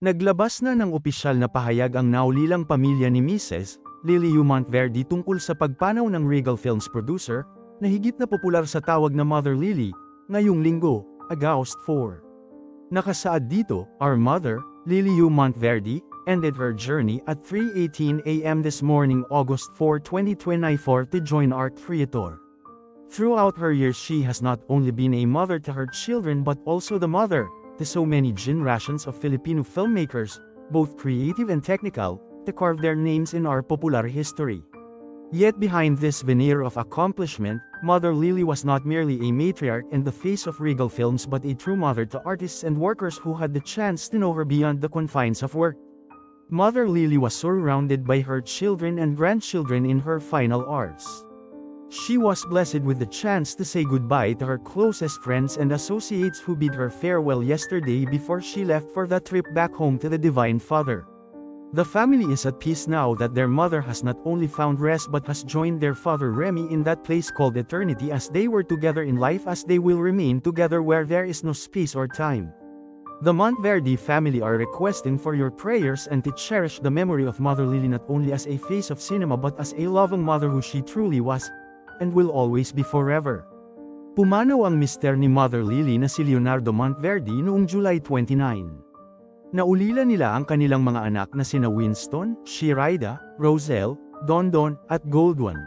Naglabas na ng opisyal na pahayag ang naulilang pamilya ni Mrs. Lily Monteverde tungkol sa pagpanaw ng Regal Films producer, na higit na popular sa tawag na Mother Lily, ngayong linggo, August 4. Nakasaad dito, "Our mother, Lily Monteverde, ended her journey at 3:18 a.m. this morning, August 4, 2024 to join our Creator. Throughout her years she has not only been a mother to her children but also the mother to so many generations of Filipino filmmakers, both creative and technical, to carve their names in our popular history. Yet behind this veneer of accomplishment, Mother Lily was not merely a matriarch and the face of Regal Films but a true mother to artists and workers who had the chance to know her beyond the confines of work. Mother Lily was surrounded by her children and grandchildren in her final hours. She was blessed with the chance to say goodbye to her closest friends and associates who bid her farewell yesterday before she left for the trip back home to the Divine Father. The family is at peace now that their mother has not only found rest but has joined their father Remy in that place called eternity, as they were together in life, as they will remain together where there is no space or time. The Monteverde family are requesting for your prayers and to cherish the memory of Mother Lily not only as a face of cinema but as a loving mother who she truly was, and will always be forever." Pumanaw ang mister ni Mother Lily na si Leonardo Monteverde noong July 29. Naulila nila ang kanilang mga anak na sina Winston, Shirida, Roselle, Dondon, at Goldwan.